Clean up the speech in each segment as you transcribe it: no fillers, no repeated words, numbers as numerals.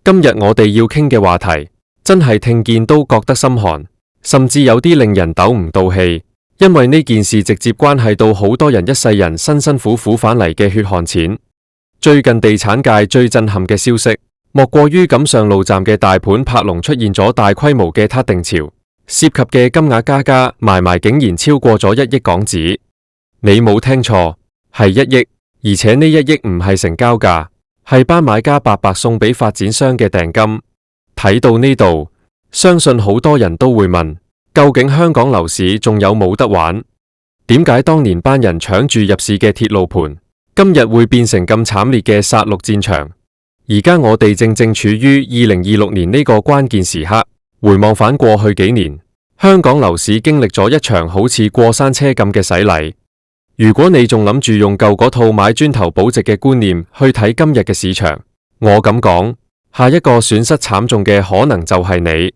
今日我哋要傾嘅話題，真係聽見都覺得心寒，甚至有啲令人抖唔到氣，因為呢件事直接關係到好多人一世人辛辛苦苦返嚟嘅血汗錢。最近地產界最震撼嘅消息，莫過於錦上路站嘅大盤柏龍出現咗大規模嘅撻訂潮，涉及嘅金額加埋竟然超過咗1億港紙。你冇聽錯，係1億，而且呢1億唔係成交價，係班買家白白送俾發展商嘅訂金。睇到呢度，相信好多人都會問，究竟香港樓市仲有冇得玩？點解當年班人搶住入市嘅鐵路盤，今日會變成咁慘烈嘅殺戮戰場？而家我哋正處於2026年呢個關鍵時刻，回望返過去幾年，香港樓市經歷咗一場好似過山車咁嘅洗禮。如果你仲諗住用舊嗰套買磚頭保值嘅觀念去睇今日嘅市場，我咁講，下一個損失慘重嘅可能就係你。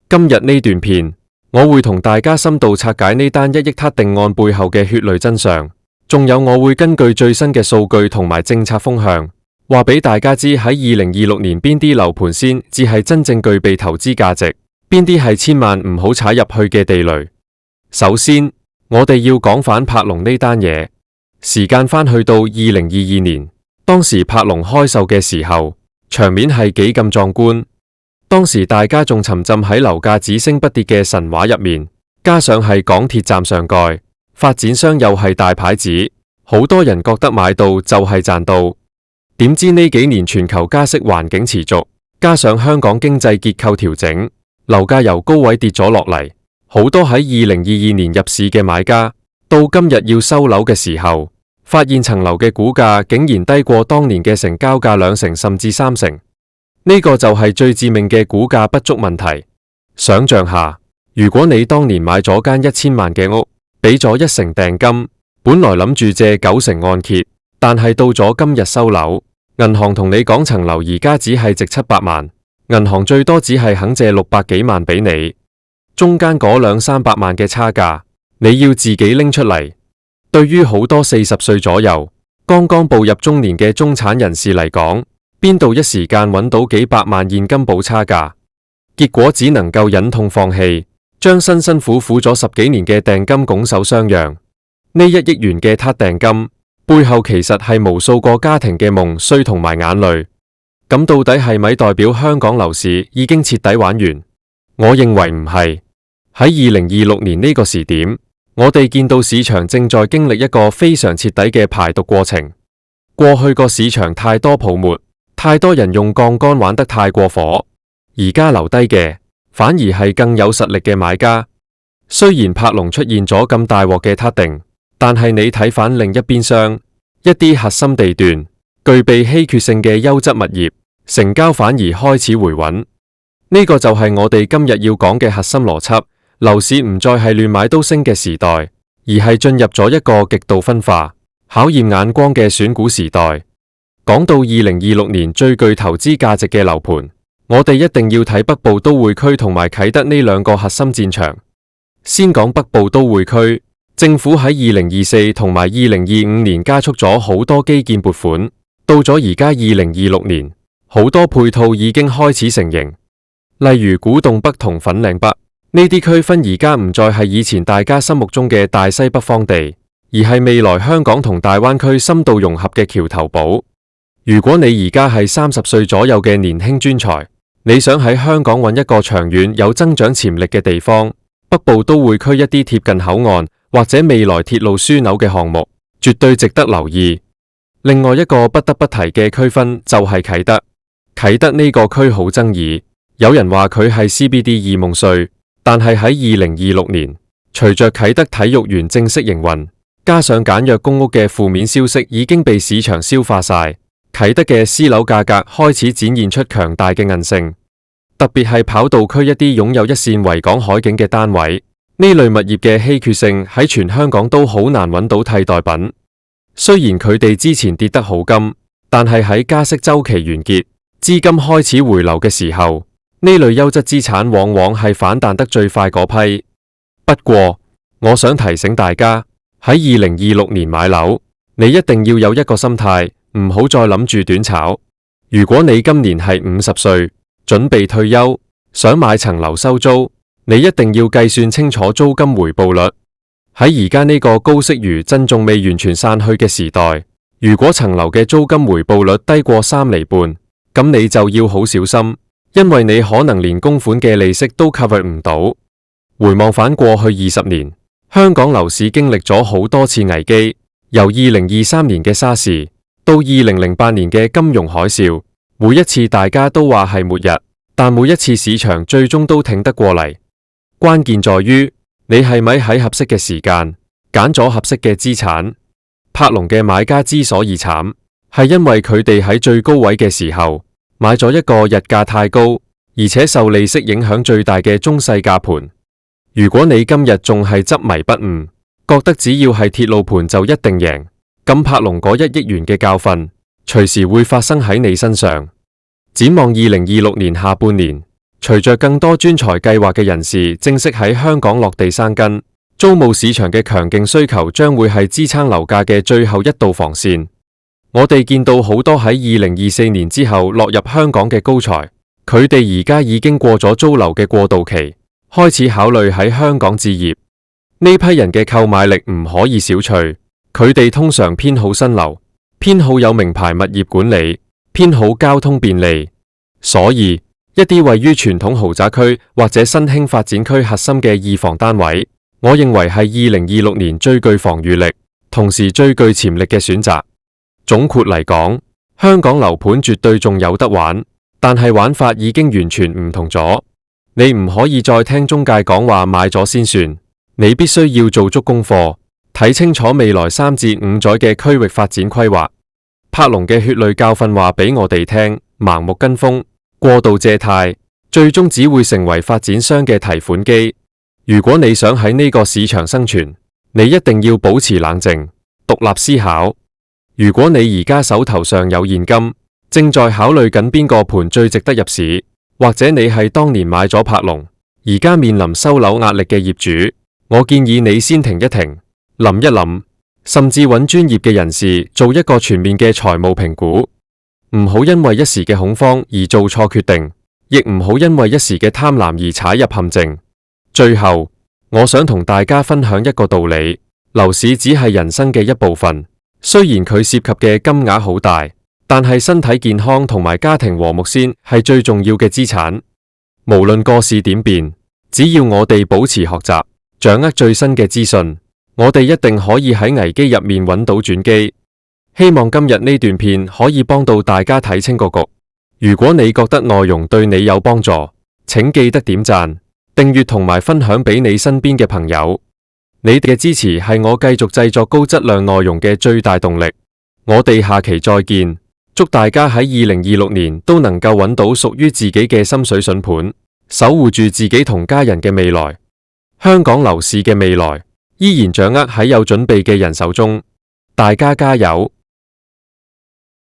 今日呢段片，我會同大家深度拆解呢單1億撻訂案背後嘅血淚真相，仲有我會根據最新嘅數據同埋政策風向，話俾大家知喺2026年邊啲樓盤先至係真正具備投資價值，邊啲係千萬唔好踩入去嘅地雷。首先，我哋要講返柏龍呢單嘢，時間返去到2022年，當時柏龍開售嘅時候，場面係幾咁壯觀。當時大家仲沉浸喺樓價只升不跌嘅神話入面，加上係港鐵站上蓋，發展商又係大牌子，好多人覺得買到就係賺到。點知呢幾年全球加息環境持續，加上香港經濟結構調整，樓價由高位跌咗落嚟。好多喺2022年入市嘅買家，到今日要收樓嘅時候，發現層樓嘅估價竟然低過當年嘅成交價2成甚至3成。呢個就係最致命嘅估價不足問題。想象下，如果你當年買咗間1000萬嘅屋，俾咗1成訂金，本來諗住借9成按揭，但係到咗今日收樓，銀行同你講層樓而家只係值700萬，銀行最多只係肯借600幾萬俾你。中間嗰200-300萬嘅差價，你要自己拎出嚟。對於好多40歲左右，剛剛步入中年嘅中產人士嚟講，邊度一時間揾到幾百萬現金補差價？結果只能夠忍痛放棄，將辛辛苦苦咗10幾年嘅訂金拱手相讓。呢1億元嘅撻訂金，背後其實係無數個家庭嘅夢碎同埋眼淚。咁到底係咪代表香港樓市已經徹底玩完？我認為唔係。喺2026年呢個時點，我哋見到市場正在經歷一個非常徹底嘅排毒過程。過去個市場太多泡沫，太多人用槓桿玩得太過火，而家留低嘅反而係更有實力嘅買家。雖然柏龍出現咗咁大鑊嘅撻訂，但係你睇返另一邊廂，一啲核心地段、具備稀缺性嘅優質物業，成交反而開始回穩。呢個就係我哋今日要講嘅核心邏輯。樓市唔再係亂買都升嘅時代，而係進入咗一個極度分化、考驗眼光嘅選股時代。講到2026年最具投資價值嘅樓盤，我哋一定要睇北部都會區同埋啟德呢2個核心戰場。先講北部都會區，政府喺2024同埋2025年加速咗好多基建撥款，到咗而家2026年，好多配套已經開始成型，例如古洞北同粉嶺北。呢啲區分而家唔再係以前大家心目中嘅大西北荒地，而係未來香港同大灣區深度融合嘅橋頭堡。如果你而家係30歲左右嘅年輕專才，你想喺香港揾一個長遠有增長潛力嘅地方，北部都會區一啲貼近口岸或者未來鐵路樞紐嘅項目，絕對值得留意。另外一個不得不提嘅區分就係啟德。啟德呢個區好爭議，有人話佢係 CBD 二夢稅。但係喺2026年，隨着啟德體育園正式營運，加上簡約公屋嘅負面消息已經被市場消化晒，啟德嘅私樓價格開始展現出強大嘅韌性。特別係跑道區一啲擁有一線維港海景嘅單位，呢類物業嘅稀缺性喺全香港都好難揾到替代品。雖然佢哋之前跌得好甘，但係喺加息週期完結，資金開始回流嘅時候，呢類優質資產往往係反彈得最快嗰批。不過，我想提醒大家，喺2026年買樓，你一定要有一個心態，唔好再諗住短炒。如果你今年係50歲，準備退休，想買層樓收租，你一定要計算清楚租金回報率。喺而家呢個高息餘震仲未完全散去嘅時代，如果層樓嘅租金回報率低過3厘半，咁你就要好小心，因為你可能連供款嘅利息都 cover 唔到。回望返過去20年，香港樓市經歷咗好多次危機，由2023年嘅沙士到2008年嘅金融海嘯，每一次大家都話係末日，但每一次市場最終都挺得過嚟。關鍵在於你係咪喺合適嘅時間揀咗合適嘅資產。柏龍嘅買家之所以慘，係因為佢哋喺最高位嘅時候買咗一個日價太高，而且受利息影響最大嘅中細價盤。如果你今日仲係執迷不悟，覺得只要係鐵路盤就一定贏，咁柏龍嗰1億元嘅教訓隨時會發生喺你身上。展望2026年下半年，隨着更多專才計劃嘅人士正式喺香港落地生根，租務市場嘅強勁需求將會係支撐樓價嘅最後一道防線。我哋見到好多喺2024年之後落入香港嘅高才，佢哋而家已經過咗租樓嘅過渡期，開始考慮喺香港置業。呢批人嘅購買力唔可以小覷，佢哋通常偏好新樓，偏好有名牌物業管理，偏好交通便利。所以一啲位於傳統豪宅區或者新興發展區核心嘅二房單位，我認為係2026年最具防禦力，同時最具潛力嘅選擇。總括嚟講，香港樓盤絕對仲有得玩，但係玩法已經完全唔同咗。你唔可以再聽中介講話買咗先算，你必須要做足功課，睇清楚未來3至5載嘅區域發展規劃。柏龍嘅血淚教訓話俾我哋聽，盲目跟風、過度借貸，最終只會成為發展商嘅提款機。如果你想喺呢個市場生存，你一定要保持冷靜、獨立思考。如果你而家手頭上有現金，正在考慮緊邊個盤最值得入市，或者你係當年買咗柏龍，而家面臨收樓壓力嘅業主，我建議你先停一停，諗一諗，甚至揾專業嘅人士做一個全面嘅財務評估。唔好因為一時嘅恐慌而做錯決定，亦唔好因為一時嘅貪婪而踩入陷阱。最後，我想同大家分享一個道理，樓市只係人生嘅一部分。雖然佢涉及嘅金額好大，但係身體健康同埋家庭和睦先係最重要嘅資產。無論個市點變，只要我哋保持學習，掌握最新嘅資訊，我哋一定可以喺危機入面揾到轉機。希望今日呢段片可以幫到大家睇清個局。如果你覺得內容對你有幫助，請記得點讚、訂閱同埋分享俾你身邊嘅朋友。你哋嘅支持係我繼續製作高質量內容嘅最大動力。我哋下期再見，祝大家喺2026年都能夠揾到屬於自己嘅心水筍盤，守護住自己同家人嘅未來。香港樓市嘅未來依然掌握喺有準備嘅人手中，大家加油！